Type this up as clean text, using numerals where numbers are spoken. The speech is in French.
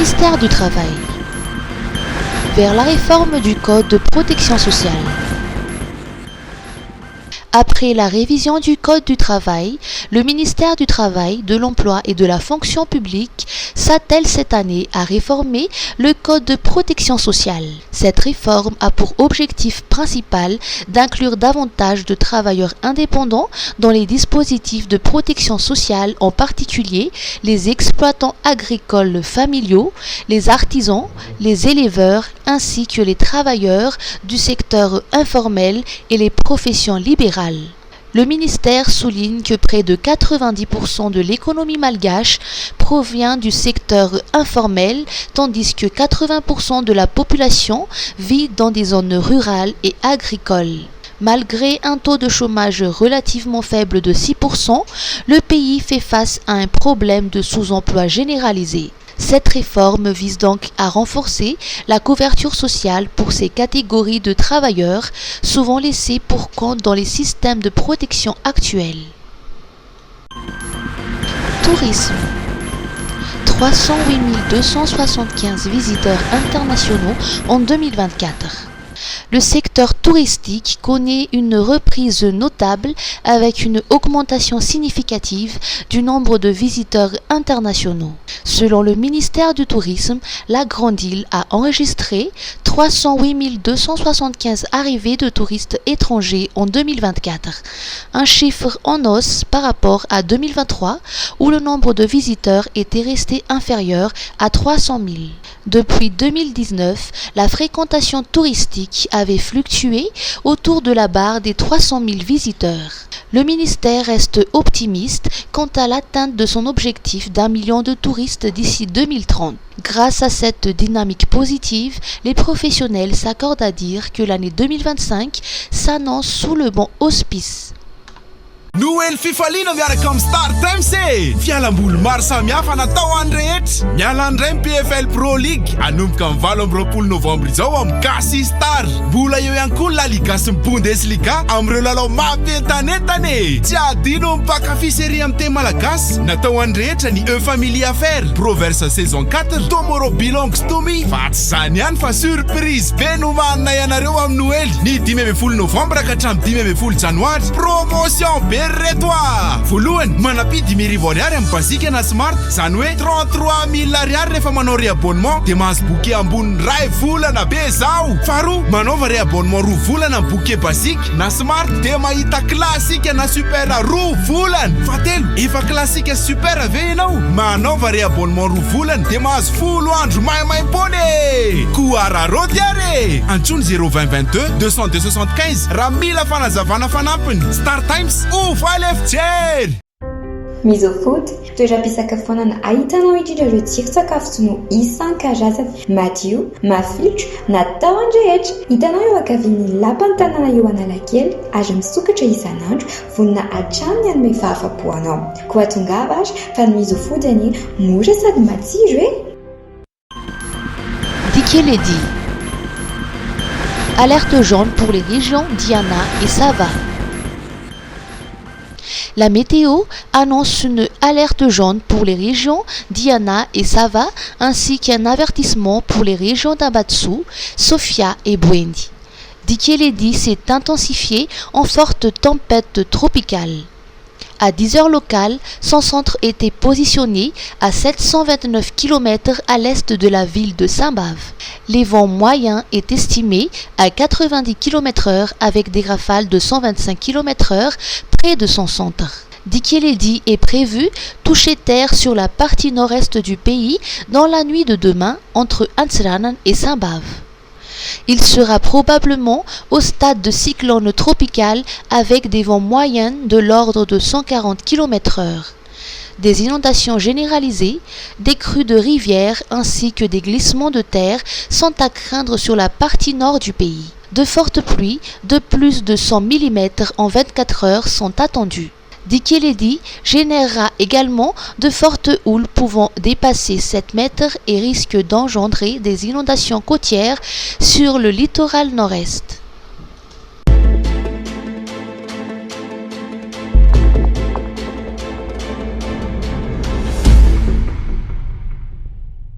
ministère du Travail vers la réforme du Code de protection sociale. Après la révision du Code du travail, le ministère du Travail, de l'Emploi et de la Fonction publique s'attelle cette année à réformer le Code de protection sociale. Cette réforme a pour objectif principal d'inclure davantage de travailleurs indépendants dans les dispositifs de protection sociale, en particulier les exploitants agricoles familiaux, les artisans, les éleveurs ainsi que les travailleurs du secteur informel et les professions libérales. Le ministère souligne que près de 90% de l'économie malgache provient du secteur informel, tandis que 80% de la population vit dans des zones rurales et agricoles. Malgré un taux de chômage relativement faible de 6%, le pays fait face à un problème de sous-emploi généralisé. Cette réforme vise donc à renforcer la couverture sociale pour ces catégories de travailleurs, souvent laissés pour compte dans les systèmes de protection actuels. Tourisme. 308 275 visiteurs internationaux en 2024. Le secteur touristique connaît une reprise notable avec une augmentation significative du nombre de visiteurs internationaux. Selon le ministère du Tourisme, la Grande Île a enregistré 308 275 arrivées de touristes étrangers en 2024, un chiffre en hausse par rapport à 2023 où le nombre de visiteurs était resté inférieur à 300 000. Depuis 2019, la fréquentation touristique avait fluctué autour de la barre des 300 000 visiteurs. Le ministère reste optimiste quant à l'atteinte de son objectif d'1 million de touristes d'ici 2030. Grâce à cette dynamique positive, les professionnels s'accordent à dire que l'année 2025 s'annonce sous le bon auspice. Noël fifaliana miaraka amin'ny Star Times e! Fialamboly maro samihafa natao any rehetra. Miala andray PFL Pro League anomboka amin'ny 20 novambra izao amin'ny Gasy Star. Mbola eo ihany koa La Liga sy ny Bundesliga amin'ireo lalao mampientanentana e! Tsy adino mpakafy série amin'ny teny malagasy. Natao any rehetra ny Family Affaires, Proverse saison 4, Tomorrow Belongs to Me. Fa tsy zany ihany fa surprise be no manana ianareo amin'ny Noël. Ny 15 novambra ka hatramin'ny 15 janoary. Promotion be Retoa! Voalohany, manapy 10,000 ariary amin'ny Basique na Smart, zany hoe 33,000 ariary rehefa manao réabonnement dia mahazo bouquet ambony ray volana be zao. Faharoa, manaova réabonnement 2 volana amin'ny bouquet Basique na Smart dia mahita classique na super 2 volana. Fahatelo, efa classique super ave ianao, manaova réabonnement 2 volana dia mahazo folo andro maimaimpony. Koararody ary! Antsoiny 02022 275 raha mila fanazavana fanampiny. Star Times Misofood, toeram-pisakafoanana ahitanao indrindra ireo tsiro-tsakafo sy no isan-karazany, madio, mafilotra, natao andrehetra. Hitanao eo ankavian'ny lapan'ny tanàna eo Analakely ary misokatra isan'andro, vonona hatramin'ny hanome fahafapoanao. Koa tongava ary fa ny Misofood any mora sady matsiro e! Dikeledi. Alerte jaune pour les régions Diana et Sava. La météo annonce une alerte jaune pour les régions Diana et Sava, ainsi qu'un avertissement pour les régions d'Abatsu, Sofia et Bwendi. Dikeledi s'est intensifié en forte tempête tropicale. À 10 heures locales, son centre était positionné à 729 km à l'est de la ville de Saint-Bave. Les vents moyens est estimé à 90 km/h avec des rafales de 125 km/h près de son centre. Dikeledi est prévu toucher terre sur la partie nord-est du pays dans la nuit de demain entre Ansranan et Saint-Bave. Il sera probablement au stade de cyclone tropical avec des vents moyens de l'ordre de 140 km/h. Des inondations généralisées, des crues de rivières ainsi que des glissements de terre sont à craindre sur la partie nord du pays. De fortes pluies de plus de 100 mm en 24 heures sont attendues. Dikeledi générera également de fortes houles pouvant dépasser 7 mètres et risque d'engendrer des inondations côtières sur le littoral nord-est.